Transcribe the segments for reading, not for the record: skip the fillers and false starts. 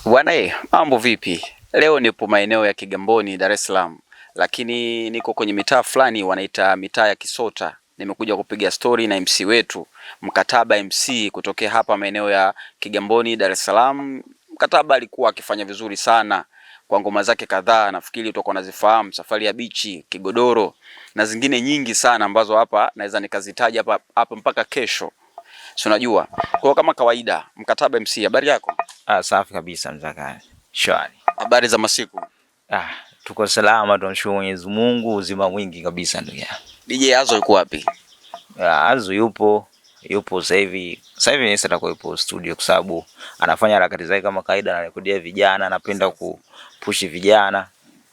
Bwana, mambo vipi? Leo nipo maeneo ya Kigamboni, Dar es Salaam, lakini niko kwenye mitaa fulani wanaita mitaa ya Kisota. Nimekuja kupiga story na MC wetu Mkataba MC kutokea hapa maeneo ya Kigamboni, Dar es Salaam. Mkataba alikuwa akifanya vizuri sana kwa ngoma zake kadhaa, nafikiri utakuwa unazifahamu, Safari ya Bichi, Kigodoro na zingine nyingi sana ambazo hapa naweza nikazitaja hapa mpaka kesho. Si unajua. Kwa kama kawaida, Mkataba MC, habari yako? Safi kabisa mzakani. Shwari. Habari za masiku? Tuko salama, tunamshukuru Mwenyezi Mungu, uzima mwingi kabisa ndugu yangu. DJ Azo yuko wapi? Azo yupo sasa hivi. Sasa atakuwa yupo studio kwa sababu anafanya harakati zake kama kawaida, anarekodia vijana, anapenda kupushi vijana.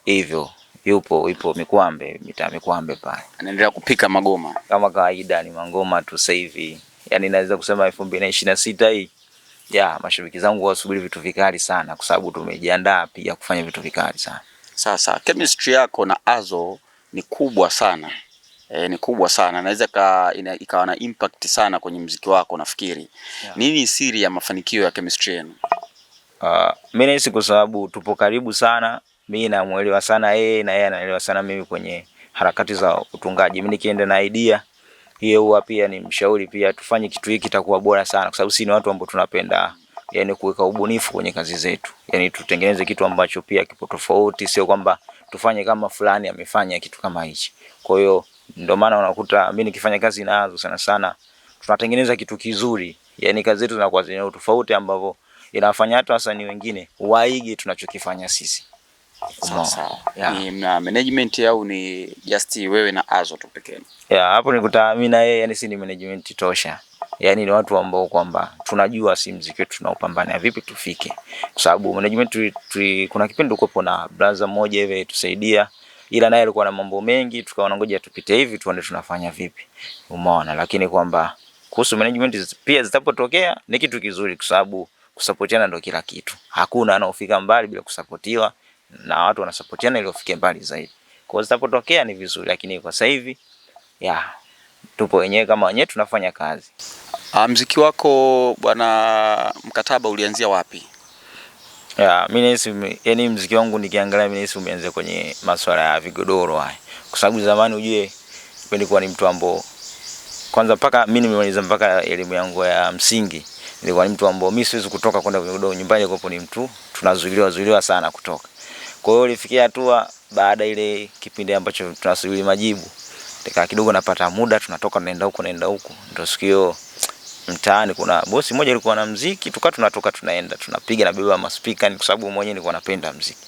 Hivyo yupo Mikwambe, mitaa Mikwambe pale. Anaendelea kupika magoma. Kama kawaida ni mangoma tu sasa hivi. Yaani naweza kusema 2026 hii. Mashabiki zangu wasubiri vitu vikali sana kwa sababu tumejiandaa pia kufanya vitu vikali sana. Sasa chemistry yako na Azo ni kubwa sana. Ni kubwa sana. Naweza ikawa na impact sana kwenye muziki wako nafikiri. Nini siri ya mafanikio ya chemistry yenu? Mimi nahisi kwa sababu tupo karibu sana. Mimi namuelewa sana yeye na yeye anaelewa sana mimi kwenye harakati za utungaji. Mimi nikienda na idea hiyo huwa pia ni mshauri pia tufanye kitu hiki kitakuwa bora sana kwa sababu sisi ni watu ambao tunapenda kuweka ubunifu kwenye kazi zetu. Tutengeneze kitu ambacho pia kipo tofauti, sio kwamba tufanye kama fulani amefanya kitu kama hichi. Kwa hiyo ndio maana unakuta mimi nikifanya kazi na Azo sana tunatengeneza kitu kizuri. Kazi zetu zinakuwa zenye tofauti ambavyo inafanya hata wasanii wengine waige tunachokifanya sisi. Sasa ni management au ni just wewe na Azo tu pekee? Hapo nikuta mimi na yeye, si ni management tosha. Ni watu ambao kwamba tunajua si muziki wetu tunaupambania vipi tufike. Kwa sababu management kuna kipindi ukopo na brother mmoja hivi tusaidia, ila naye alikuwa na mambo mengi, tukaona ngoja tupite hivi tuone tunafanya vipi. Umeona, lakini kwamba kuhusu management pia zitapotokea ni kitu kizuri kwa sababu kusapotiana ndio kila kitu. Hakuna anaofika mbali bila kusapotiwa na watu wanasapotiana ili ufike mbali zaidi. Kwa hiyo zitapotokea ni vizuri, lakini kwa sasa hivi tupo wenyewe kama wenyewe tunafanya kazi. Muziki wako bwana Mkataba ulianzia wapi? Mimi nahisi muziki wangu nikiangalia mimi nahisi umeanza kwenye masuala ya vigodoro haya. Kwa sababu zamani ujue nilikuwa ni mtu ambao kwanza mpaka mimi nimemaliza mpaka elimu yangu ya msingi. Nilikuwa ni mtu ambao mimi siwezi kutoka kwenda vigodoro nyumbani, kwa ni mtu tunazuiliwa sana kutoka. Kwa hiyo ilifikia hatua baada ile kipindi ambacho tunasubiri majibu, tika kidogo napata muda tunatoka naenda huko. Ndio sikio mtaani kuna bosi mmoja alikuwa na muziki, tunatoka tunaenda tunapiga na beba maspika kwa sababu mwenyewe nilikuwa napenda muziki.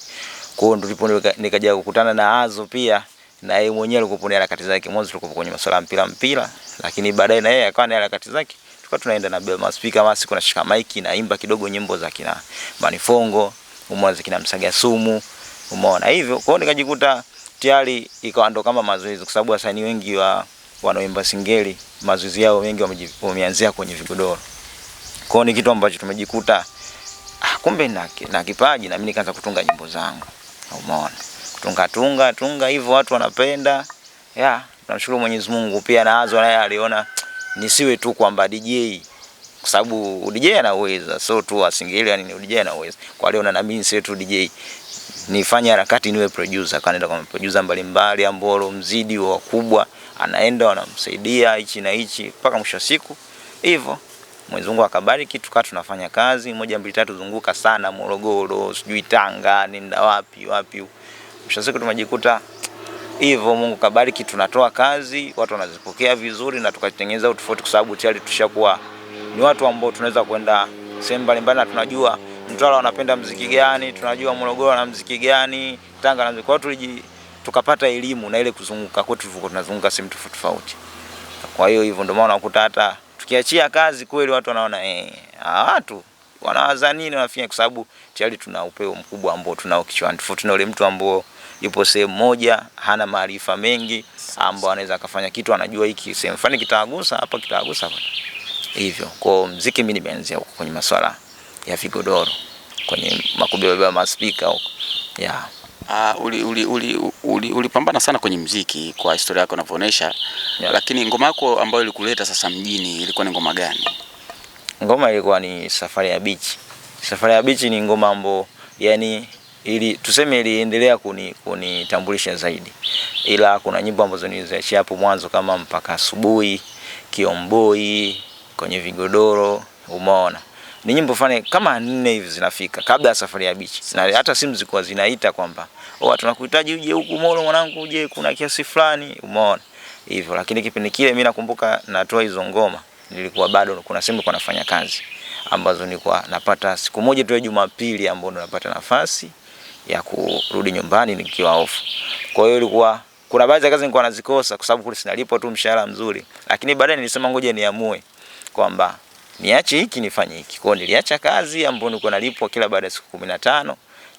Kwa hiyo ndipo nikaja kukutana na Azo pia, na yeye mwenyewe alikuwa na harakati zake. Mwanzo tulikuwa kwenye masuala ya mpira, lakini baadaye na yeye akawa na harakati zake. Tunaenda na beba maspika, basi kuna shika mic naimba kidogo nyimbo za kina Manifongo, umeona kina Msaga Sumu, umeona hivyo. Kwa hiyo nikajikuta tayari ikawa ndo kama mazoezi, kwa sababu wasanii wengi wanaoimba singeli mazoezi yao wengi wameanzia kwenye vigodoro. Kwa hiyo ni kitu ambacho tumejikuta kumbe na kipaji, na mimi nikaanza kutunga nyimbo zangu. Umeona, tunga hivyo watu wanapenda. Tunamshukuru Mwenyezi Mungu. Pia na Azo naye aliona nisiwe tu kwamba DJ, kwa sababu DJ anaweza, so tu singeli ni DJ anaweza. Kwa leo na mimi nisiwe tu DJ, nifanye harakati niwe producer. Kaenda kama producer mbalimbali ambao mzidi wakubwa, anaenda wanamsaidia hichi na hichi mpaka mwisho siku hivyo Mwenyezi Mungu akabariki, tukawa tunafanya kazi 1 2 3 zunguka sana Morogoro, sijui Tanga, nenda wapi. Mwisho siku tumejikuta hivyo, Mungu kabariki, tunatoa kazi, watu wanazipokea vizuri na tukatengeneza utofauti, kwa sababu tayari tushakuwa ni watu ambao tunaweza kwenda sehemu mbalimbali na tunajua Mtwara wanapenda muziki gani, tunajua Morogoro wana muziki gani, Tanga na muziki. Kwa hiyo tukapata elimu na ile kuzunguka kwetu, tulikuwa tunazunguka sehemu tofauti. Kwa hiyo hivyo ndio maana unakuta hata tukiachia kazi kweli watu wanaona watu wanawaza nini wanafanya, kwa sababu tayari tuna upeo mkubwa ambao tunao kichwani, tofauti na yule mtu ambao yupo sehemu moja hana maarifa mengi, ambao anaweza kufanya kitu anajua hiki sehemu fulani kitagusa hapa hivyo. Kwa muziki mimi nimeanzia huko kwenye masuala ya vigodoro, kwenye makubeba maspika huko. Ulipambana sana kwenye muziki kwa historia yako unavyoonyesha, lakini ngoma yako ambayo ilikuleta sasa mjini ilikuwa ni ngoma gani? Ngoma ilikuwa ni Safari ya Bichi. Safari ya Beach ni ngoma ambayo yani ili tuseme iliendelea kunitambulisha zaidi. Ila kuna nyimbo ambazo niliziachia hapo mwanzo kama mpaka asubuhi, Kiomboi, kwenye vigodoro, umeona. Ni nyimbo fani kama 4 hivi zinafika kabla ya Safari ya Beach. Na hata simu zilikuwa zinaita kwamba tunakuhitaji uje huku Molo mwanangu, uje kuna kiasi fulani, umeona. Hivyo lakini kipindi kile mimi nakumbuka natoa hizo ngoma nilikuwa bado kuna sehemu kwa nafanya kazi ambazo nilikuwa napata siku moja tu ya Jumapili ambapo napata nafasi ya kurudi nyumbani nikiwa off. Kwa hiyo ilikuwa kuna baadhi ya kazi nilikuwa nazikosa kwa sababu kule sinalipwa tu mshahara mzuri. Lakini baadaye nilisema ngoja niamue kwamba niache hiki nifanye hiki. Kwa hiyo niliacha kazi ambapo nilikuwa nalipwa kila baada ya siku 15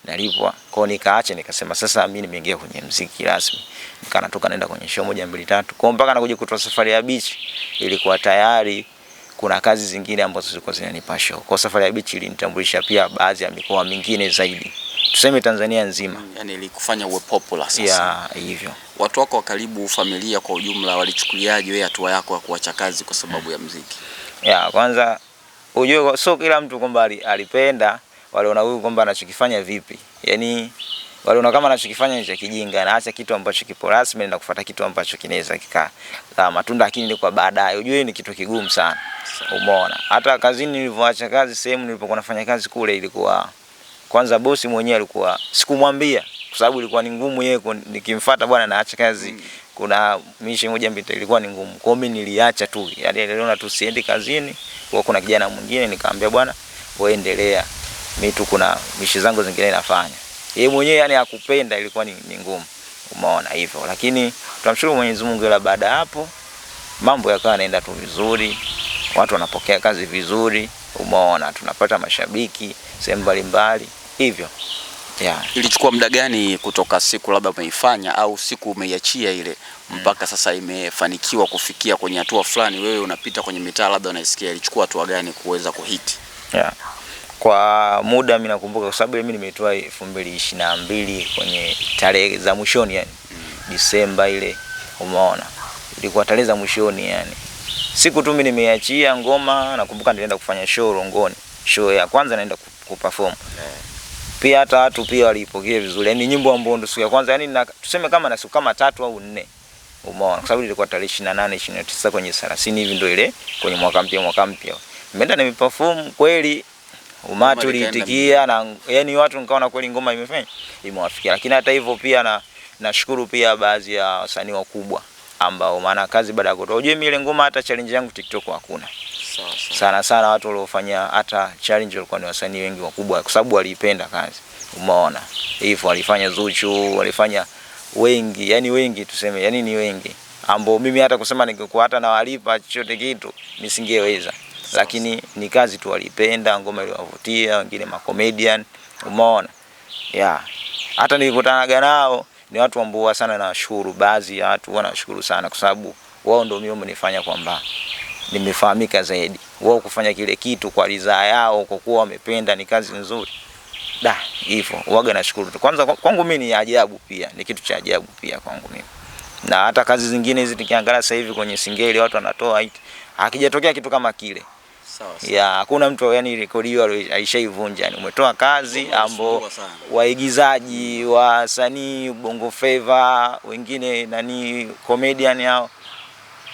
nalipwa. Kwa hiyo nikaacha nikasema sasa mimi nimeingia kwenye muziki rasmi. Nikanatoka naenda kwenye show 1 2 3. Kwa mpaka nakuja kutoa Safari ya Beach ilikuwa tayari kuna kazi zingine ambazo zilikuwa zinanipa show. Kwa Safari ya Beach ilinitambulisha pia baadhi ya mikoa mingine zaidi. Tuseme Tanzania nzima. Yani ilikufanya uwe popular sasa. Ya hivyo. Watu wako wa karibu, familia kwa ujumla walichukuliaje wewe hatua yako ya kuacha kazi kwa sababu ya muziki? Ya kwanza ujue sio kila mtu kwamba alipenda, waliona huyu kwamba anachokifanya vipi. Yaani waliona kama anachokifanya ni cha kijinga, na acha kitu ambacho kipo rasmi na kufuata kitu ambacho kinaweza kikaa matunda, lakini ni kwa baadaye. Ujue ni kitu kigumu sana. Umeona? Hata kazini nilivyoacha kazi, sehemu nilipokuwa nafanya kazi kule ilikuwa kwanza bosi mwenyewe alikuwa sikumwambia kwa sababu ilikuwa ni ngumu yeye nikimfuata bwana naacha kazi. Kuna mishi moja mbili ilikuwa ni ngumu. Kwa hiyo mimi niliacha tu. Yaani niliona tu siendi kazini. Kwa kuna kijana mwingine nikamwambia bwana wewe endelea. Mimi tu kuna mishi zangu zingine nafanya. Yeye mwenyewe yani hakupenda, ilikuwa ni ngumu. Umeona hivyo. Lakini tunamshukuru Mwenyezi Mungu, ila baada hapo mambo yakawa yanaenda tu vizuri. Watu wanapokea kazi vizuri. Umeona, tunapata mashabiki sehemu mbalimbali hivyo. Ilichukua muda gani kutoka siku labda umeifanya au siku umeiachia ile mpaka sasa imefanikiwa kufikia kwenye hatua fulani, wewe unapita kwenye mitaa labda unaisikia, ilichukua hatua gani kuweza kuhiti? Kwa muda mimi nakumbuka kwa sababu mimi nimetoa 2022 kwenye tarehe za mwishoni yani. Disemba ile, umeona. Ilikuwa tarehe za mwishoni yani. Siku tu mimi nimeachia ngoma, nakumbuka nilienda kufanya show Rongoni. Show ya kwanza naenda kuperform. Pia hata watu pia walipokea vizuri. Yaani nyimbo ambayo ndo siku ya kwanza yani tuseme kama na siku kama 3 au 4. Umeona? Kwa sababu ilikuwa tarehe 28 29 kwenye 30 hivi ndo ile kwenye mwaka mpya. Nimeenda nimeperform kweli, umati uliitikia na yani watu nikaona kweli ngoma imewafikia. Lakini hata hivyo pia nashukuru pia baadhi ya wasanii wakubwa ambao maana kazi baada ya kutoa. Ujue mimi ile ngoma hata challenge yangu TikTok hakuna. Sana watu waliofanya hata challenge walikuwa ni wasanii wengi wakubwa kwa sababu waliipenda kazi. Umeona? Hivyo walifanya Zuchu, walifanya wengi, yani wengi tuseme, yani ni wengi. Ambao mimi hata kusema ningekuwa hata na walipa chochote kitu nisingeweza. Lakini ni kazi tu walipenda, ngoma iliwavutia, wengine ma comedian. Umeona? Hata nilikutana nao ni watu ambao sana nawashukuru, baadhi ya watu wanashukuru sana kwa sababu wao ndio mimi wamenifanya kwamba nimefahamika zaidi. Wao kufanya kile kitu kwa ridhaa yao kwa kuwa wamependa ni kazi nzuri. Hivyo waga nashukuru. Kwanza kwangu mimi ni ajabu pia, ni kitu cha ajabu pia kwangu mimi. Na hata kazi zingine hizi nikiangalia sasa hivi kwenye singeli watu wanatoa hit, hakijatokea kitu kama kile. Hakuna mtu yani rekodi hiyo alishaivunja. Yani umetoa kazi ambao waigizaji, wasanii, Bongo Flava, wengine comedian hao.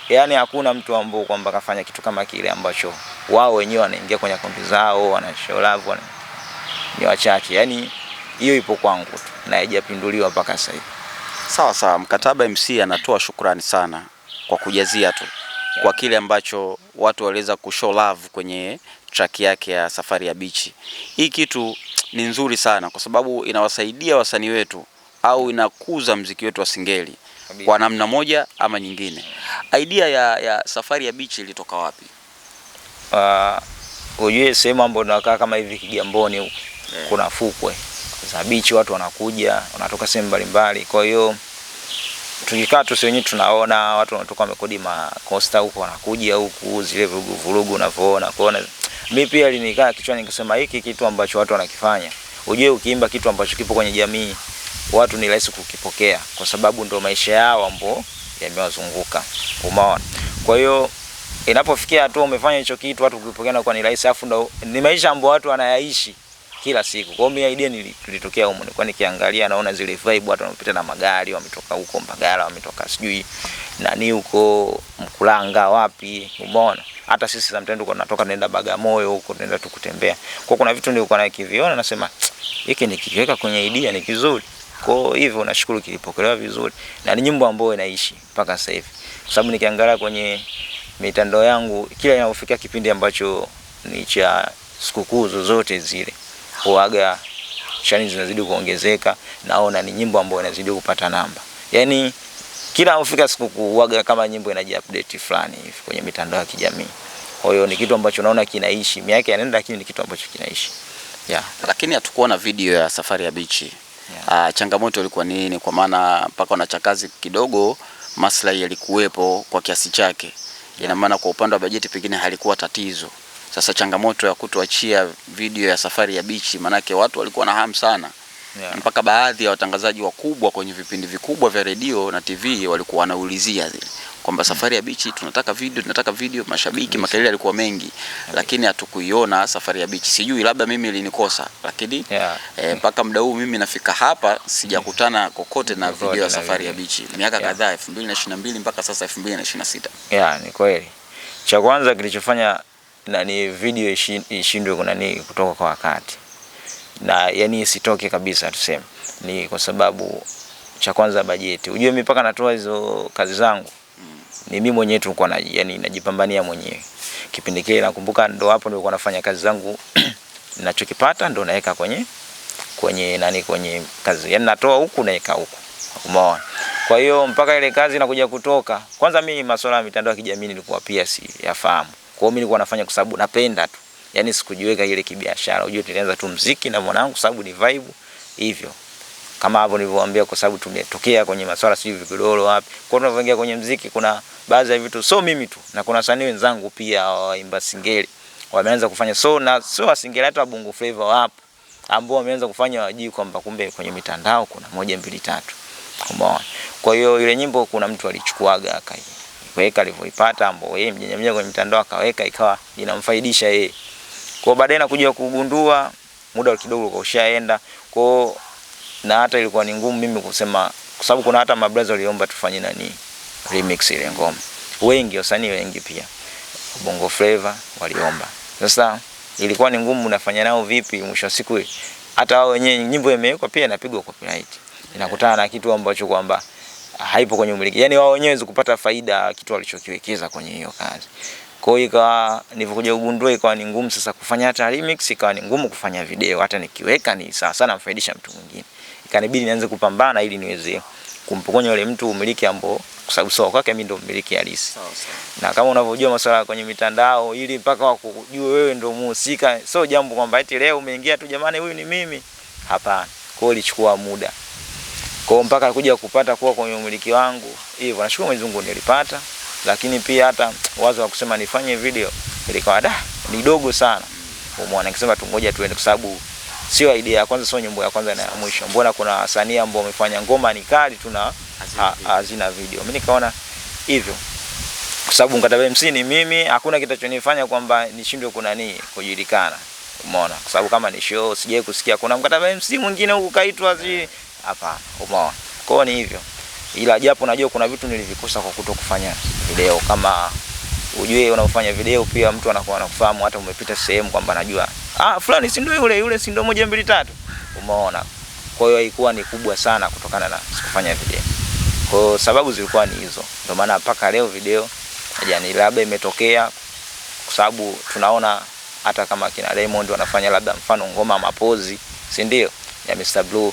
Yani hakuna mtu ambao kwamba kafanya kitu kama kile ambacho wao wenyewe wanaingia kwenye akaunti zao, wana show love, ni wachache. Yani hiyo ipo kwangu tu na haijapinduliwa mpaka sasa hivi. Sawa, Mkataba MC anatoa shukrani sana kwa kujazia tu kwa kile ambacho watu waliweza kushow love kwenye track yake ya Safari ya Beach. Hii kitu ni nzuri sana kwa sababu inawasaidia wasanii wetu au inakuza muziki wetu wa singeli kwa namna moja ama nyingine. Idea ya Safari ya Beach ilitoka wapi? Ujue sehemu ambapo tunakaa kama hivi Kigamboni huko kuna fukwe za beach, watu wanakuja, wanatoka sehemu mbalimbali. Kwa hiyo tukikaa tu wenyewe tunaona watu wanatoka wamekodi makosta huko, wanakuja huku, zile vurugu unavyoona. Kuona mimi pia linikaa kichwani nikasema hiki kitu ambacho watu wanakifanya. Ujue ukiimba kitu ambacho kipo kwenye jamii, watu ni rahisi kukipokea kwa sababu ndio maisha yao ambao yamewazunguka. Umeona? Kwa hiyo inapofikia hatua umefanya hicho kitu watu kupokea na kwa ni rahisi, afu ndo ni maisha ambayo watu wanayaishi kila siku. Kwa hiyo idea nilitokea huko, nilikuwa nikiangalia naona zile vibe watu wanapita na magari, wametoka huko Mbagala, wametoka sijui nani huko Mkulanga wapi, umeona. Hata sisi sometimes tuko tunatoka nenda Bagamoyo huko, tunaenda tukutembea. Kwa kuna vitu nilikuwa nakiviona nasema hiki nikiweka kwenye idea ni kizuri. Kwa hivyo nashukuru kilipokelewa vizuri na ni nyimbo ambayo inaishi mpaka sasa hivi. Kwa sababu nikiangalia kwenye mitandao yangu kila inapofikia kipindi ambacho ni cha sikukuu zozote zile, huaga shani zinazidi kuongezeka, naona ni nyimbo ambayo inazidi kupata namba. Yaani kila unafika sikukuu huaga kama nyimbo inaji-update fulani hivi kwenye mitandao ya kijamii. Kwa hiyo ni kitu ambacho naona kinaishi. Miaka yanaenda lakini ni kitu ambacho kinaishi. Yeah. Lakini hatukuona video ya Safari ya Beach. Yeah. Changamoto ilikuwa nini? Kwa maana mpaka wanachakazi kidogo maslahi yalikuwepo kwa kiasi chake. Yeah. Ina maana kwa upande wa bajeti pengine halikuwa tatizo. Sasa changamoto ya kutoachia video ya Safari ya Beach, manake watu walikuwa na hamu sana. Yeah. Mpaka baadhi ya watangazaji wakubwa kwenye vipindi vikubwa vya redio na TV walikuwa wanaulizia zile kwamba Safari ya Beach tunataka video, mashabiki makelele yalikuwa mengi. Yeah. Lakini hatukuiona Safari ya Beach. Sijui labda mimi ilinikosa, lakini mpaka muda huu mimi nafika hapa sijakutana kokote na video ya Safari ya Beach. Miaka kadhaa 2022 mpaka sasa 2026. Yeah, ni kweli. Cha kwanza kilichofanya ni video ishindwe kutoka kwa wakati. Na yani isitoke kabisa tuseme. Ni kwa sababu cha kwanza bajeti. Unajua mimi mpaka natoa hizo kazi zangu ni mimi mwenyewe tu nilikuwa najipambania mwenyewe. Kipindi kile nakumbuka ndo hapo nilikuwa nafanya kazi zangu ninachokipata ndo naweka kwenye kwenye kazi. Yaani natoa huku naweka huku. Umeona? Kwa hiyo mpaka ile kazi inakuja kutoka. Kwanza mimi masuala ya mitandao ya kijamii nilikuwa pia si yafahamu. Kwa hiyo mimi nilikuwa nafanya kwa sababu napenda tu. Yaani sikujiweka ile kibiashara. Unajua tulianza tu muziki na mwanangu sababu ni vibe hivyo. Kama hapo nilivyowaambia kwa sababu tumetokea kwenye masuala sio vigodoro wapi. Kwa hiyo tunapoingia kwenye muziki kuna baadhi ya vitu so mimi tu na kuna wasanii wenzangu pia waimba singeli wameanza kufanya so na sio singeli hata Bongo Flava wapo ambao wameanza kufanya wajii kwamba kumbe kwenye mitandao kuna 1 2 3. Umeona? Kwa hiyo ile nyimbo kuna mtu alichukuaga akaiweka alivyoipata ambao yeye mjanyamia kwenye mitandao akaweka ikawa inamfaidisha yeye. Kwa baadaye nakuja kugundua muda kidogo kwa ushaenda. Kwa na hata ilikuwa ni ngumu mimi kusema kwa sababu kuna hata mabraza waliomba tufanye remix ile ngoma. Wengi wasanii wengi pia Bongo Flava waliomba. Sasa ilikuwa ni ngumu unafanya nao vipi mwisho wa siku hata wao wenyewe nyimbo imewekwa pia inapigwa copyright. Inakutana na kitu ambacho kwamba haipo kwenye umiliki. Yaani wao wenyewe kupata faida kitu walichokiwekeza kwenye hiyo kazi. Kwa hiyo ikawa nilipokuja kugundua ikawa ni ngumu sasa kufanya hata remix, ikawa ni ngumu kufanya video hata nikiweka ni sawa sana mfaidisha mtu mwingine. Ikanibidi nianze kupambana ili niweze kumpokonya yule mtu umiliki ambao kwa sababu sawa kwake mimi ndo mmiliki halisi. Na kama unavyojua masuala kwenye mitandao ili mpaka wakujue wewe ndo muhusika, sio jambo kwamba eti leo umeingia tu jamani huyu ni mimi. Hapana. Kwa hiyo ilichukua muda. Kwa hiyo mpaka kuja kupata kuwa kwenye umiliki wangu, hivyo nashukuru Mwenyezi Mungu nilipata, lakini pia hata wazo wa kusema nifanye video ilikuwa ni dogo sana. Umeona nikisema tungoja tuende kwa sababu sio idea ya kwanza, sio nyimbo ya kwanza na ya mwisho. Mbona kuna wasanii ambao wamefanya ngoma ni kali tuna hazina video. Mimi nikaona hivyo. Kwa sababu Mkataba MC ni mimi, hakuna kitachonifanya kwamba nishindwe kujulikana. Umeona? Kwa sababu kama ni show sijawahi kusikia kuna Mkataba MC mwingine huko kaitwa hapana. Umeona? Kwa hiyo ni hivyo. Ila japo najua kuna vitu nilivikosa kwa kutokufanya video. Kama ujue unafanya video pia mtu anakuwa anakufahamu hata umepita sehemu kwamba anajua fulani si ndio yule si ndio 1 2 3. Umeona? Kwa hiyo ilikuwa ni kubwa sana kutokana na sikufanya video. Kwa hiyo sababu zilikuwa ni hizo. Ndio maana mpaka leo video yani labda imetokea kwa sababu tunaona hata kama kina Diamond wanafanya labda mfano ngoma mapozi, si ndio? Ya Mr Blue,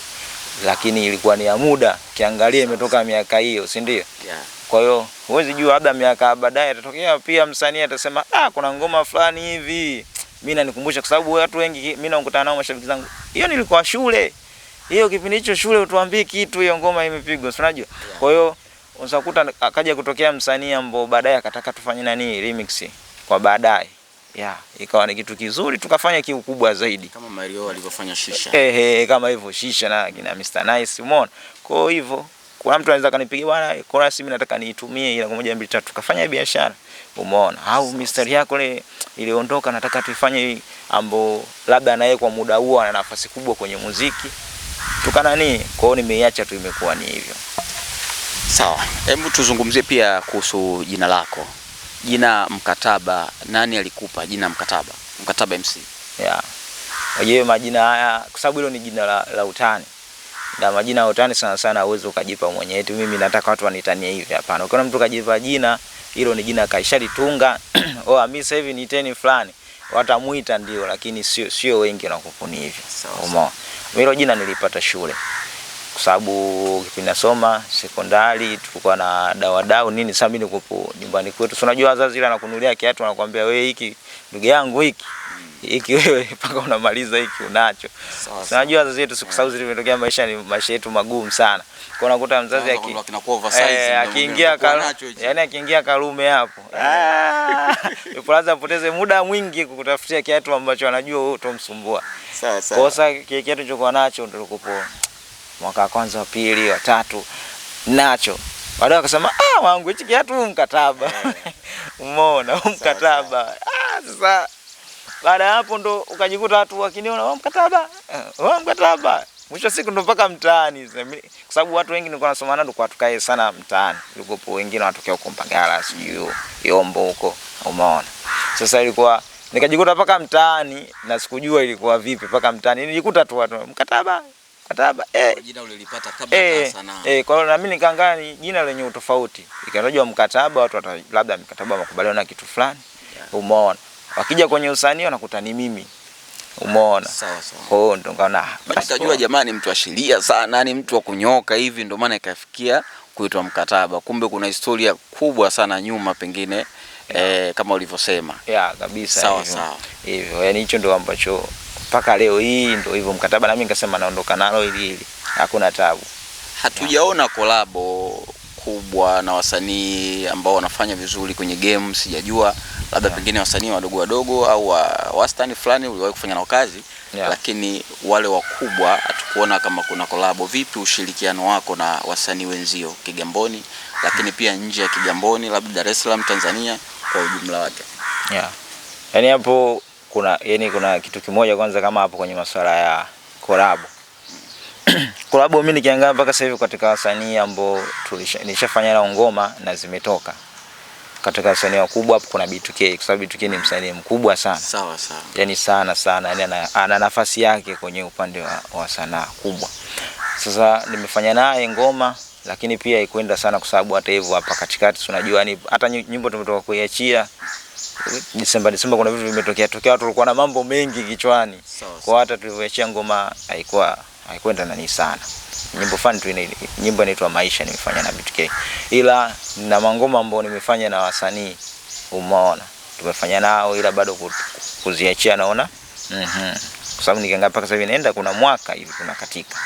lakini ilikuwa ni ya muda. Kiangalia imetoka miaka hiyo, si ndio? Yeah. Kwa hiyo huwezi jua labda miaka baadaye atatokea pia msanii atasema kuna ngoma fulani hivi. Mimi nanikumbusha kwa sababu watu wengi mimi nakutana nao mashabiki zangu. Hiyo nilikuwa shule. Hiyo kipindi hicho shule utuambie kitu hiyo ngoma imepigwa, si unajua? Yeah. Kwa hiyo unakuta akaja kutokea msanii ambao baadaye akataka tufanye remix kwa baadaye. Ikawa ni kitu kizuri tukafanya kikubwa zaidi kama Mario alivyofanya Shisha. Kama hivyo Shisha na kina Mr Nice, umeona? Kwa hivyo kuna mtu anaweza kanipigia bwana chorus mimi nataka niitumie ila 1 2 3 tukafanya biashara. Umeona? Au mistari yako ile iliondoka nataka tuifanye ambo labda naye kwa muda huo ana nafasi kubwa kwenye muziki. Tukanani, kwa hiyo nimeiacha tu imekuwa ni hivyo. Sawa. Hebu tuzungumzie pia kuhusu jina lako. Jina Mkataba, nani alikupa jina Mkataba? Mkataba MC. Yeah. Waje majina haya kwa sababu hilo ni jina la utani. Na majina ya utani sana sana uwezo ukajipa mwenyewe. Eti mimi nataka watu wanitanie hivi, hapana. Ukiona mtu kajipa jina, hilo ni jina kaishalitunga. Mimi sasa hivi niiteni fulani. Watamuita ndio, lakini sio wengi wanakupuni hivi. Umeona? Hilo jina nilipata shule. Kwa sababu kipindi nasoma sekondari tulikuwa na dawadau nini, sasa mimi niko nyumbani kwetu. So unajua wazazi ile anakununulia kiatu anakuambia wewe hiki ndugu yangu hiki wewe mpaka unamaliza hiki unacho. So unajua wazazi wetu siku sababu zimetokea maisha yetu magumu sana. Kwa unakuta mzazi akiingia Karume hapo. Yupo apoteze muda mwingi kukutafutia kiatu ambacho anajua wewe utomsumbua. Sawa sawa. Kwa sababu kiatu nilichokuwa nacho ndio nilikopo mwaka wa kwanza, wa pili, wa tatu nacho. Baadaye akasema wangu hichi kiatu Mkataba. Umeona Mkataba. Sasa baada ya hapo ndo ukajikuta watu wakiniona Mkataba. Mkataba. Mwisho siku ndo mpaka mtaani. Kwa sababu watu wengi nilikuwa nasoma nao kwa tukae sana mtaani. Ilikopo wengine wanatokea huko Mbagala, sijui Yombo huko. Umeona. Sasa ilikuwa nikajikuta mpaka mtaani na sikujua ilikuwa vipi mpaka mtaani. Nilikuta tu watu Mkataba. Jina ulilipata kabla sana. Kwa hiyo na mimi nikaangaa ni jina lenye utofauti. Ikatajwa Mkataba, watu labda mkataba makubaliano na kitu fulani. Yeah. Umeona? Wakija kwenye usanii wanakuta ni mimi. Umeona? Sawa sawa. Kwa hiyo ndo ngaona nikajua jamani mtu ashiria sana, ni mtu wa kunyoka hivi ndio maana ikafikia kuitwa Mkataba. Kumbe kuna historia kubwa sana nyuma pengine. Yeah. Kama ulivyosema. Yeah, kabisa. Sawa sawa. Hivyo, yani hicho ndo ambacho mpaka leo hii ndio hivyo Mkataba, na mimi nikasema naondoka nalo ili hakuna tabu. Hatujaona kolabo kubwa na wasanii ambao wanafanya vizuri kwenye game, sijajua labda pengine wasanii wadogo au wastani fulani uliwahi kufanya nao kazi. Lakini wale wakubwa hatukuona kama kuna kolabo. Vipi ushirikiano wako na wasanii wenzio Kigamboni lakini pia nje ya Kigamboni labda Dar es Salaam, Tanzania kwa ujumla wake? Yani hapo kuna kitu kimoja kwanza kama hapo kwenye masuala ya collab. Collab mimi nikiangalia mpaka sasa hivi katika wasanii ambao nilishafanya nao ngoma na zimetoka. Katika wasanii wakubwa hapo kuna B2K, kwa sababu B2K ni msanii mkubwa sana. Sawa sawa. Yani sana, yani ana nafasi yake kwenye upande wa sanaa kubwa. Sasa nimefanya naye ngoma lakini pia ikwenda sana kwa sababu hata hivyo hapa katikati tunajua ni hata nyimbo tumetoka kuiachia Desemba kuna vitu vimetokea watu walikuwa na mambo mengi kichwani. Kwa hata tulivyoachia ngoma haikwenda nani sana. Nyimbo fani tu nyimbo inaitwa Maisha nimefanya na B2K. Ila na mangoma ambao nimefanya na wasanii umeona. Tumefanya nao ila bado kuziachia naona. Kwa sababu nikiangalia mpaka sasa hivi naenda kuna mwaka hivi tunakatika.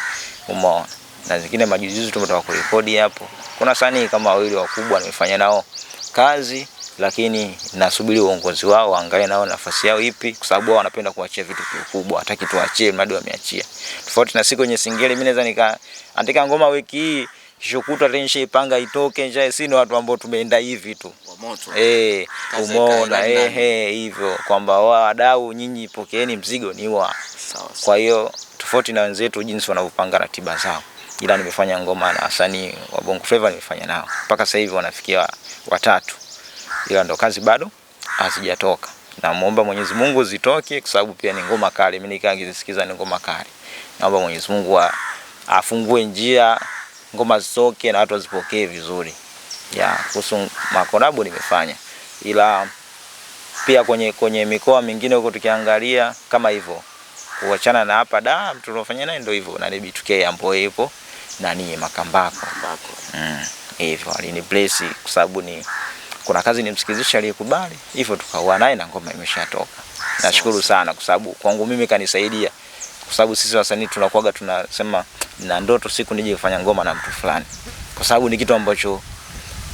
Umeona. Na zingine majuzi tumetoka kurekodi hapo. Kuna wasanii kama wawili wakubwa nimefanya nao kazi. Lakini nasubiri uongozi wao waangalie nao nafasi yao ipi, kwa sababu wao wanapenda kuachia vitu vikubwa, hataki tuachie mradi wameachia. Tofauti na siku kwenye singeli mimi naweza nikaandika ngoma wiki hii kesho kutwa tensha ipanga itoke nje, si ni watu ambao tumeenda hivi tu kwa moto. Umeona hivyo kwamba wadau nyinyi pokeeni mzigo ni wa. Kwa hiyo tofauti na wenzetu jinsi wanavyopanga ratiba zao. Ila nimefanya ngoma na wasanii wa Bongo Flava nimefanya nao. Mpaka sasa hivi wanafikia 3. Ila ndo kazi bado hazijatoka. Namuomba Mwenyezi Mungu zitoke kwa sababu pia ni ngoma kali. Mimi nikizisikiza ni ngoma kali. Naomba Mwenyezi Mungu afungue njia ngoma zitoke na watu wazipokee vizuri. Kuhusu makolabo nimefanya. Ila pia kwenye mikoa mingine huko tukiangalia kama hivyo. Kuachana na hapa mtu tunafanya naye ndio hivyo na B2K ambapo ipo na ni Makambako. Hivyo alini bless kwa sababu kuna kazi nimsikizisha aliyekubali hivyo tukaoa naye na ngoma imeshatoka. Nashukuru sana kwa sababu kwangu mimi kanisaidia, kwa sababu sisi wasanii tunakuaga tunasema na ndoto siku nije kufanya ngoma na mtu fulani, kwa sababu ni kitu ambacho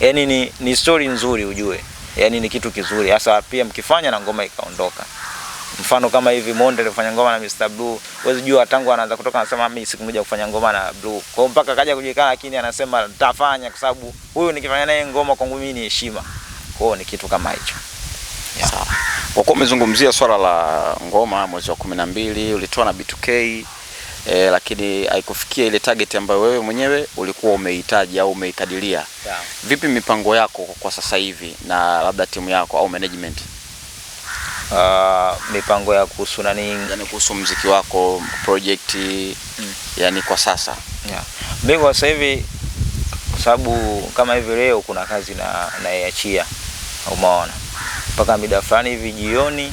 yani ni story nzuri ujue, yani ni kitu kizuri hasa pia mkifanya na ngoma ikaondoka Mfano kama hivi Monde alifanya ngoma na Mr Blue, wewe jua tangu anaanza kutoka anasema mimi siku moja kufanya ngoma na Blue. Kwa hiyo mpaka kaja kujikaa, lakini anasema nitafanya kwa sababu huyu nikifanya naye ngoma kwangu mimi ni heshima. Kwa hiyo ni kitu kama hicho. Sawa. Kwa kuwa umezungumzia swala la ngoma mwezi wa 12 ulitoa na B2K lakini haikufikia ile target ambayo wewe mwenyewe ulikuwa umehitaji au umeikadiria. Vipi mipango yako kwa sasa hivi na labda timu yako au management? Mipango ya kuhusu nani? Yani kuhusu muziki wako, project yani kwa sasa. Mimi kwa sasa hivi kwa sababu kama hivi leo kuna kazi na iachia. Umeona? Mpaka mida fulani hivi jioni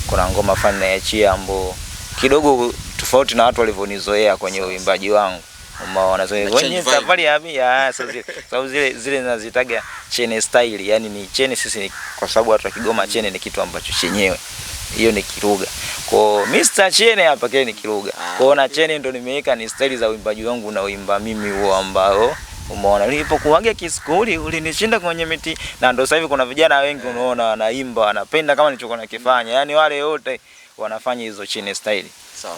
kuna ngoma fulani naiachia ambapo kidogo tofauti na watu walivyonizoea kwenye uimbaji wangu. Umeona kwenye safari ya sababu zile zinazitaga chene style, yani ni chene sisi kwa sababu watu wa Kigoma chene ni kitu ambacho chenyewe hiyo ni Kiruga. Kwa Mr Chene hapa kile ni Kiruga. Kwa na chene ndo nimeweka ni style za uimbaji wangu na uimba mimi huo ambao umeona nilipokuaga kiskuli ulinishinda kwenye miti, na ndo sasa hivi kuna vijana wengi unaona wanaimba wanapenda kama nilichokuwa nakifanya, yani wale wote wanafanya hizo chene style.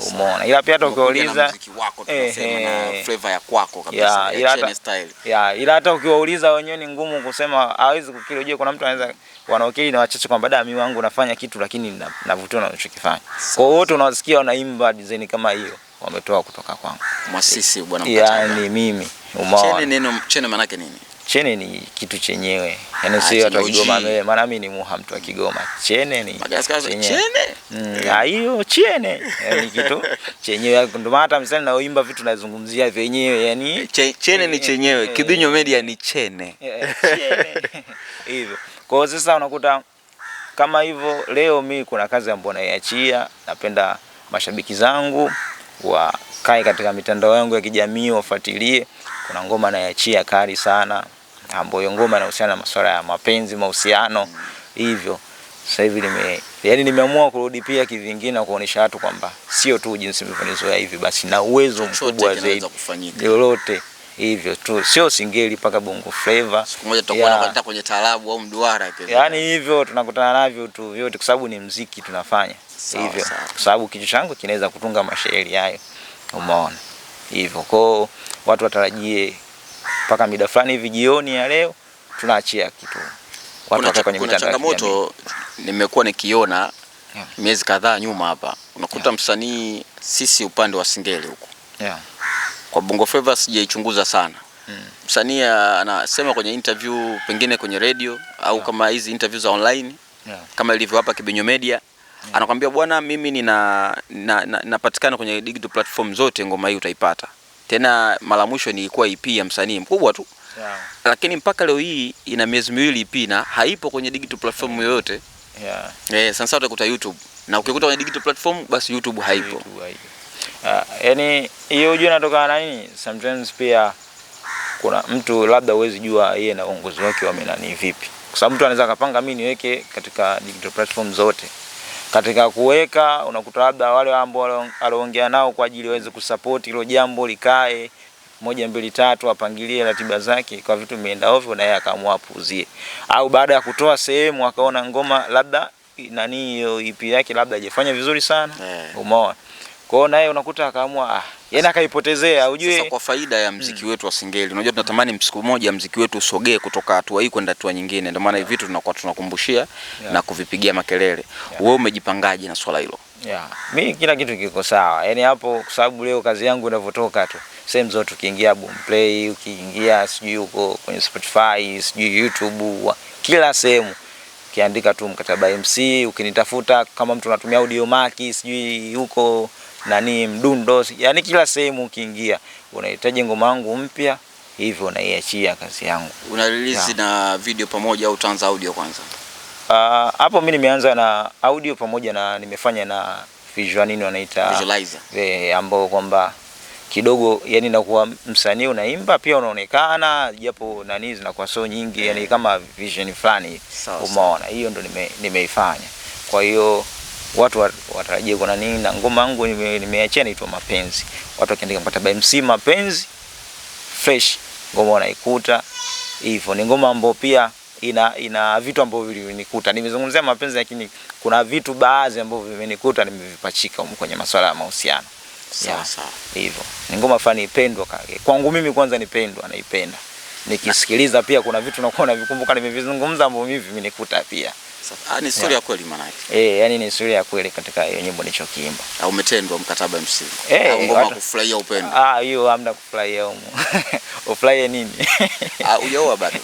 Umeona, ila pia hata ukiwauliza muziki wako tunasema na flavor ya kwako kabisa ya chene style. Ila hata ukiwauliza wenyewe ni ngumu kusema hawezi kukiri. Unajua kuna mtu anaweza wanaokili na wachache kwamba dada mimi wangu nafanya kitu lakini navutiwa na unachokifanya. Kwa hiyo wote unawasikia wanaimba design kama hiyo wametoa kutoka kwangu. Mwasisi bwana Mkataba. Yani mimi. Umeona. Chene neno chene maana yake nini? Chene ni kitu chenyewe. Yaani sio watu wa Kigoma, maana mimi ni muha mtu wa Kigoma. Chene ni chene. Hiyo chene. Yaani kitu chenyewe. Ndio maana hata msanii naoimba vitu nazungumzia vyenyewe, yani chene ni chenyewe. Kibinyo Media ni chene. Chene. Hivyo. Kwa hiyo sasa unakuta kama hivyo leo mimi kuna kazi ambayo naiachia, napenda mashabiki zangu wakae katika mitandao yangu ya kijamii wafuatilie. Kuna ngoma naiachia kali sana ambayo ngoma inahusiana na masuala ya mapenzi, mahusiano hivyo. Sasa hivi nimeamua kurudi pia kivingine na kuonesha watu kwamba sio tu jinsi nilivyonizoea hivi basi na uwezo mkubwa zaidi lolote hivyo tu, sio singeli paka bongo flavor. Siku moja tutakuwa kwenda kwenye taarabu au mduara kesho. Yani hivyo tunakutana navyo tu vyote kwa sababu ni muziki tunafanya hivyo. Kwa sababu kichwa changu kinaweza kutunga mashairi hayo. Umeona? Hivyo kwa watu watarajie mpaka mida fulani hivi jioni ya leo tunaachia kitu. Watu wakae kwenye mitandao. Kuna changamoto nimekuwa nikiona miezi kadhaa nyuma hapa. Unakuta msanii sisi upande wa singeli huko. Kwa bongo flavor sijaichunguza sana. Msanii anasema kwenye interview pengine kwenye radio au kama hizi interview za online kama ilivyo hapa Kibinyo Media, anakuambia bwana mimi napatikana kwenye digital platform zote, ngoma hii utaipata. Tena mara mwisho nilikuwa EP ya msanii mkubwa tu. Lakini mpaka leo hii ina miezi miwili EP na haipo kwenye digital platform yoyote. Sasa utakuta YouTube. Na ukikuta kwenye digital platform basi YouTube haipo. Yani hiyo ujue inatokana na nini? Sometimes pia kuna mtu labda uwezi jua yeye na uongozi wake wamenani vipi. Kwa sababu mtu anaweza kapanga mimi niweke katika digital platform zote. Katika kuweka unakuta labda wale ambao aliongea nao kwa ajili waweze kusupport hilo jambo likae 1 2 3 apangilie ratiba zake, kwa vitu vimeenda ovyo na yeye akaamua apuuzie. Au baada ya kutoa sehemu akaona ngoma labda nani hiyo EP yake labda haijafanya vizuri sana. Umeona? Kwa hiyo naye unakuta akaamua yeye akaipotezea. Ujue sasa kwa faida ya muziki wetu wa singeli, unajua tunatamani siku moja muziki wetu usogee kutoka hatua hii kwenda hatua nyingine. Ndio maana hivi vitu tunakuwa tunakumbushia na kuvipigia makelele. Wewe umejipangaje na swala hilo? Mimi kila kitu kiko sawa. Yaani hapo kwa sababu leo kazi yangu inavyotoka tu. Same zote ukiingia Boomplay, ukiingia sijui uko kwenye Spotify, sijui YouTube, kila sehemu ukiandika tu Mkataba MC, ukinitafuta kama mtu anatumia Audiomack, sijui huko nani Mdundo, yani kila sehemu ukiingia unahitaji ngoma yangu mpya hivyo naiachia kazi yangu. Una release na video pamoja au utaanza audio kwanza? Hapo mimi nimeanza na audio pamoja na nimefanya na visual nini wanaita visualizer. Ambao kwamba kidogo yani nakuwa msanii unaimba pia unaonekana japo nani zinakuwa so nyingi yani kama vision fulani. Umeona? Hiyo ndo nimeifanya. Kwa hiyo watu watarajie kuna nini na ngoma yangu nimeachia inaitwa Mapenzi. Watu wakiandika Mkataba MC Mapenzi fresh ngoma wanaikuta hivyo. Ni ngoma ambayo pia ina vitu ambavyo vilinikuta. Nimezungumzia mapenzi, lakini kuna vitu baadhi ambavyo vimenikuta nimevipachika kwenye masuala ya mahusiano. Sawa sawa. Hivyo. Ni ngoma fani ipendwa kwangu mimi, kwanza nipendwa, naipenda. Nikisikiliza pia kuna vitu nakuwa navikumbuka nimevizungumza ambavyo mimi vimenikuta pia. Ni story ya kweli maana yake. Yani ni story ya kweli katika hiyo nyimbo nilichokiimba. Au umetendwa mkataba MC? Au ngoma kufurahia upendo? Hiyo hamna kufurahia huko. Ufurahie nini? Hujaoa bado?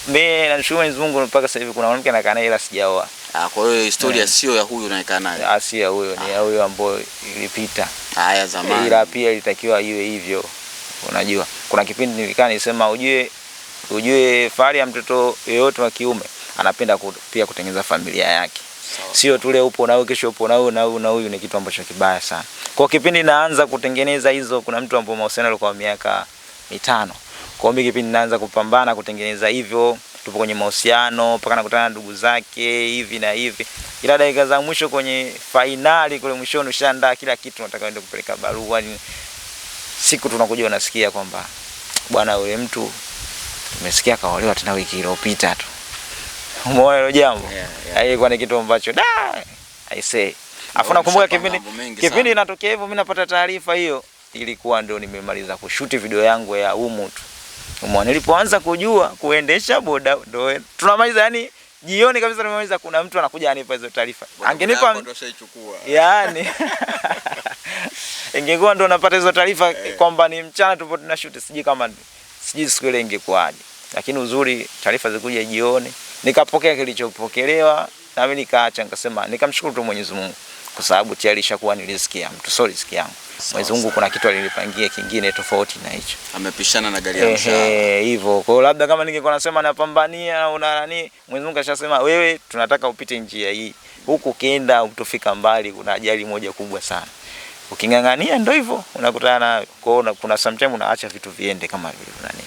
Mimi namshukuru Mwenyezi Mungu mpaka sasa hivi kuna mwanamke anakaa naye ila sijaoa. Kwa hiyo historia sio ya huyu unayekaa naye. Sio ya huyo, ni ya huyo ambaye ilipita. Ya zamani. Ila pia ilitakiwa iwe hivyo. Unajua, kuna kipindi nilikaa nisema ujue fahari ya mtoto yeyote wa kiume anapenda pia kutengeneza familia yake. Sio tule upo na wewe kesho upo na wewe na huyu, ni kitu ambacho kibaya sana. Kwa kipindi naanza kutengeneza hizo, kuna mtu ambaye mahusiano alikuwa miaka 5. Kwa mimi kipindi naanza kupambana kutengeneza hivyo, tupo kwenye mahusiano mpaka nakutana na ndugu zake hivi na hivi. Ila dakika za mwisho kwenye finali kule mwishoni ushaandaa kila kitu, nataka uende kupeleka barua. Siku tunakuja unasikia kwamba bwana yule mtu tumesikia kaolewa tena wiki iliyopita tu. Umeona hilo jambo? Haikuwa ni kitu ambacho I say. Afu nakumbuka kipindi inatokea hivyo, mimi napata taarifa hiyo, ilikuwa ndio nimemaliza kushuti video yangu ya Umu tu. Umeona, nilipoanza kujua kuendesha boda ndio tunamaliza, yani jioni kabisa nimemaliza, kuna mtu anakuja anipa hizo taarifa. Angenipa ndio shaichukua. Yani ingekuwa ndio napata hizo taarifa kwamba ni mchana tupo tunashoot, sijui siku ile ingekuwaje. Lakini uzuri taarifa zikuja jioni, nikapokea kilichopokelewa na mimi nikaacha, nikasema nikamshukuru tu Mwenyezi Mungu kwa sababu tayari ishakuwa ni riziki ya mtu, sio riziki yangu. Mwenyezi Mungu kuna kitu alinipangia kingine tofauti na hicho. Amepishana na gari ya mshahara. Hivyo. Kwa labda kama ningekuwa nasema napambania una nani, Mwenyezi Mungu ashasema wewe tunataka upite njia hii. Huku ukienda utofika mbali, kuna ajali moja kubwa sana. Ukingangania ndio hivyo unakutana na kuna sometimes unaacha vitu viende kama vile nani.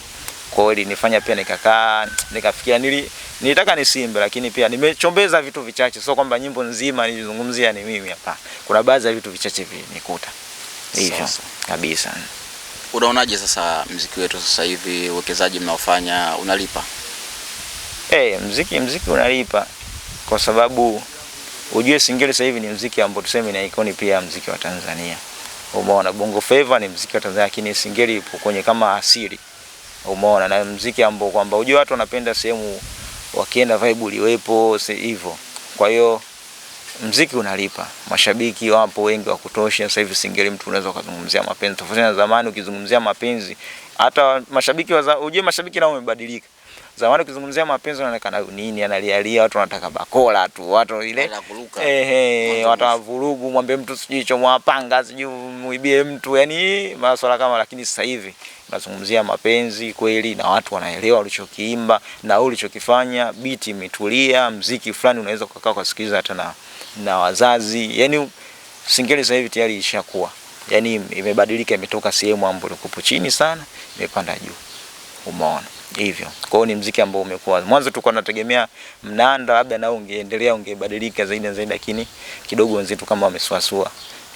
Kwa hiyo ilinifanya pia nikakaa nikafikia, nilitaka nisimbe, lakini pia nimechombeza vitu vichache, sio kwamba nyimbo nzima nilizungumzia ni mimi hapa. Kuna baadhi ya vitu vichache vinikuta hivyo kabisa. Unaonaje sasa muziki wetu sasa hivi, uwekezaji mnaofanya unalipa? Muziki unalipa kwa sababu ujue Singeli sasa hivi ni muziki ambao tuseme na ikoni pia muziki wa Tanzania. Umeona, Bongo Flava ni muziki wa Tanzania, lakini Singeli ipo kwenye kama asili. Umeona, na muziki ambao kwamba ujue watu wanapenda sehemu wakienda vibe liwepo hivyo. Kwa hiyo muziki unalipa, mashabiki wapo wengi wa kutosha. Sasa hivi Singeli mtu unaweza kuzungumzia mapenzi tofauti na zamani. Ukizungumzia mapenzi hata mashabiki ujue mashabiki nao wamebadilika. Zamani ukizungumzia mapenzi unaonekana nini, analialia, watu wanataka bakola tu, watu ile watu wavurugu, mwambie mtu sijui chomoa panga, sijui muibie mtu, yani masuala kama. Lakini sasa hivi unazungumzia mapenzi kweli na watu wanaelewa ulichokiimba na ulichokifanya, beat imetulia, muziki fulani unaweza kukaa kusikiliza hata na wazazi. Yani Singeli sasa hivi tayari ishakuwa, yani imebadilika, imetoka sehemu ambayo ilikuwa chini sana imepanda juu. Umeona hivyo. Kwa hiyo ni muziki ambao umekuwa, mwanzo tulikuwa tunategemea mnanda labda nao ungeendelea ungebadilika zaidi na zaidi, lakini kidogo wenzetu kama wamesuasua.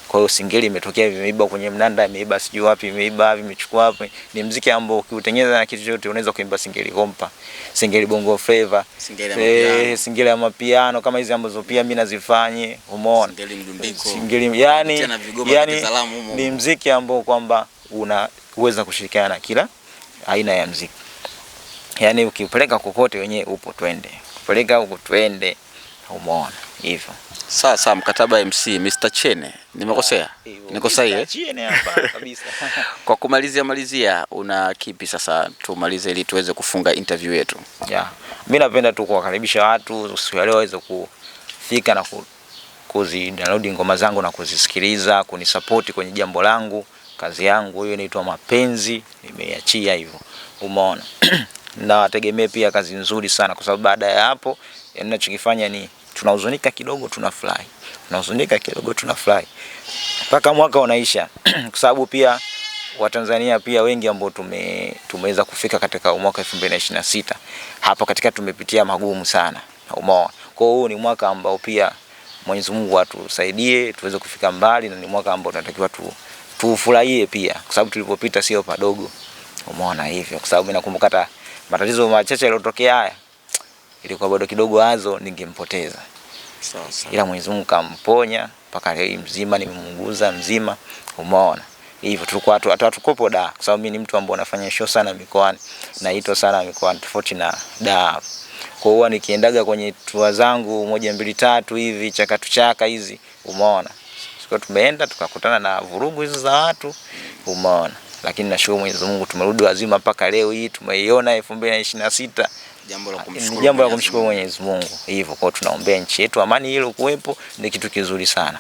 Kwa hiyo Singeli imetokea vimeiba kwenye mnanda, imeiba sijui wapi, imeiba vimechukua wapi. Ni muziki ambao ukiutengeneza na kitu chochote unaweza kuimba Singeli kompa, Singeli Bongo Flava, Singeli ya mapiano kama hizi ambazo pia mimi nazifanye. Umeona, Singeli mdundiko, Singeli yani ni muziki ambao kwamba unaweza kushirikiana na kila aina ya muziki. Yani ukipeleka kokote wenyewe upo, twende kupeleka huko twende. Umeona hivyo. Sasa mkataba MC Mr. Chene, nimekosea? Niko sahihi? Mr. Chene hapa kabisa. Kwa kumalizia una kipi sasa tumalize ili tuweze kufunga interview yetu? Mimi napenda tu kuwakaribisha watu siku ya leo waweze kufika na kuzi-download ngoma zangu na kuzisikiliza, kunisupport kwenye jambo langu, kazi yangu hiyo inaitwa Mapenzi, nimeachia hivyo. Umeona. Na wategemee pia kazi nzuri sana, kwa sababu baada ya hapo ninachokifanya ni tunahuzunika kidogo tunafurahi, tunahuzunika kidogo tunafurahi mpaka mwaka unaisha. Kwa sababu pia Watanzania pia wengi ambao tumeweza kufika katika mwaka 2026 hapo katika tumepitia magumu sana. Umeona. Kwa hiyo ni mwaka ambao pia Mwenyezi Mungu atusaidie tuweze kufika mbali, na ni mwaka ambao tunatakiwa tufurahie pia, kwa sababu tulipopita sio padogo. Umeona hivyo, kwa sababu mimi nakumbuka hata matatizo machache yaliyotokea haya ilikuwa bado kidogo Azo ningempoteza. Sawa sawa. Ila Mwenyezi Mungu kamponya mpaka leo mzima, nimemunguza mzima, umeona. Hivyo tulikuwa hatukopo da, kwa sababu mimi ni mtu ambaye anafanya show sana mikoani, naitwa sana mikoani tofauti na da. Kwa hiyo nikiendaga kwenye tour zangu 1 2 3 hivi chaka hizi, umeona. Siko tumeenda tukakutana na vurugu hizo za watu, umeona. Lakini nashukuru Mwenyezi Mungu tumerudi wazima mpaka leo hii tumeiona 2026. Jambo la kumshukuru Mwenyezi Mungu. Hivyo kwa tunaombea nchi yetu amani hilo kuwepo, ni kitu kizuri sana.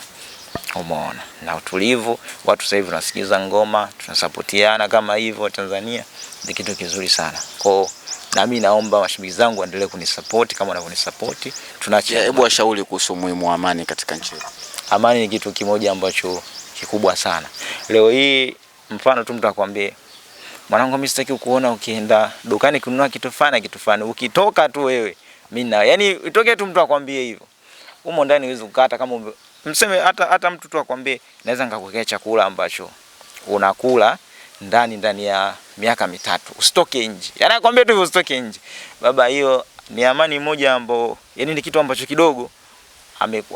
Umeona. Na utulivu, watu sasa hivi tunasikiza ngoma, tunasapotiana kama hivyo Tanzania, ni kitu kizuri sana. Kwa na mimi naomba mashabiki zangu waendelee kunisupport kama wanavyonisupport. Tunaacha. Hebu washauri kuhusu umuhimu wa amani katika nchi yetu. Amani ni kitu kimoja ambacho kikubwa sana. Leo hii mfano tu mtu akwambie, mwanangu mimi sitaki kuona ukienda dukani kununua kitu fulani, ukitoka tu wewe mimi na yani itoke tu mtu akwambie hivyo. Humo ndani huwezi kukata kama mseme hata mtu tu akwambie naweza nikakuwekea chakula ambacho unakula ndani ya miaka 3 usitoke nje. Yaani akwambie tu usitoke nje. Baba, hiyo ni amani moja ambayo yani ni kitu ambacho kidogo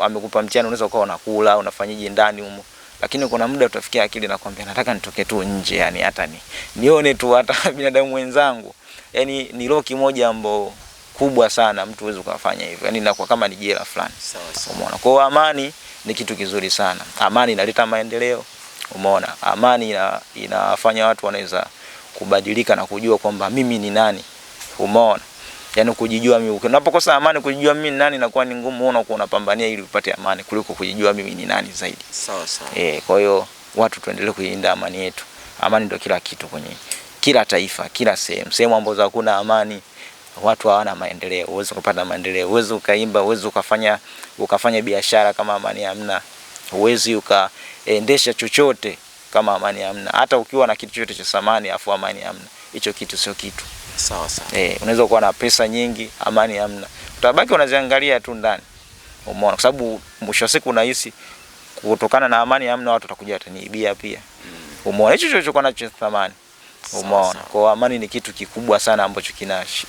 amekupa mtihani, unaweza ukawa unakula unafanyije ndani humo, lakini kuna muda utafikia akili na kwambia nataka nitoke tu nje, yani hata nione tu hata binadamu wenzangu. Yani ni roki moja ambayo kubwa sana, mtu uweze kufanya hivyo, yani inakuwa kama ni jela fulani. Sawa sawa. Umeona. Kwa amani ni kitu kizuri sana. Amani inaleta maendeleo. Umeona. Amani inafanya watu wanaweza kubadilika na kujua kwamba mimi ni nani. Umeona. Yani kujijua mimi. Unapokosa amani, kujijua mimi ni nani inakuwa ni ngumu, unakuwa unapambania ili upate amani kuliko kujijua mimi ni nani zaidi. Sawa sawa. Kwa hiyo watu tuendelee kuilinda amani yetu. Amani ndio kila kitu kwenye kila taifa, kila sehemu. Sehemu ambazo hakuna amani, watu hawana maendeleo. Uwezo kupata maendeleo, uwezo ukaimba, uwezo ukafanya biashara kama amani hamna. Uwezo ukaendesha chochote kama amani hamna. Hata ukiwa na kitu chochote cha thamani afu amani hamna, hicho kitu sio kitu. Sawa sawa. Unaweza kuwa na pesa nyingi, amani hamna, utabaki unaziangalia tu ndani. Umeona, kwa sababu mwisho wa siku unahisi kutokana na amani hamna, watu watakuja wataniibia pia. Umeona, hicho chochote nacho thamani. Umeona, kwa amani ni kitu kikubwa sana ambacho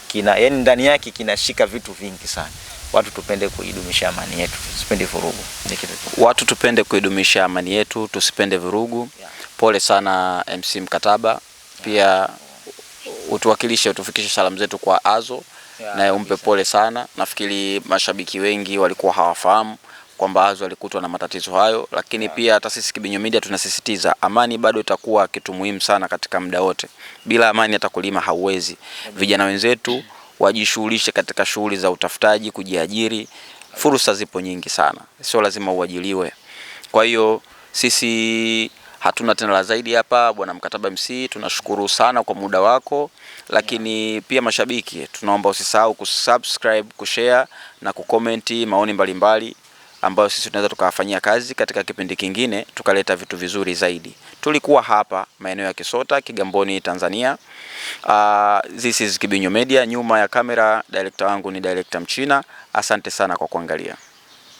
kina yani ndani yake kinashika vitu vingi sana. Watu tupende kuidumisha amani yetu, tusipende vurugu. Watu tupende kuidumisha amani yetu, tusipende vurugu. Pole sana MC Mkataba. Pia utuwakilishe, utufikishe salamu zetu kwa Azo, na umpe pole sana. Nafikiri mashabiki wengi walikuwa hawafahamu kwamba Azo alikutwa na matatizo hayo, lakini pia hata sisi Kibinyo Media tunasisitiza amani bado itakuwa kitu muhimu sana katika muda wote. Bila amani hata kulima hauwezi. Vijana wenzetu wajishughulishe katika shughuli za utafutaji, kujiajiri. Fursa zipo nyingi sana, sio lazima uajiliwe. Kwa hiyo sisi hatuna tena la zaidi hapa. Bwana Mkataba MC, tunashukuru sana kwa muda wako, lakini pia mashabiki tunaomba usisahau kusubscribe, kushare na kucomment maoni mbalimbali ambayo sisi tunaweza tukafanyia kazi katika kipindi kingine, tukaleta vitu vizuri zaidi. Tulikuwa hapa maeneo ya Kisota, Kigamboni, Tanzania. This is Kibinyo Media. Nyuma ya kamera director wangu ni director Mchina. Asante sana kwa kuangalia.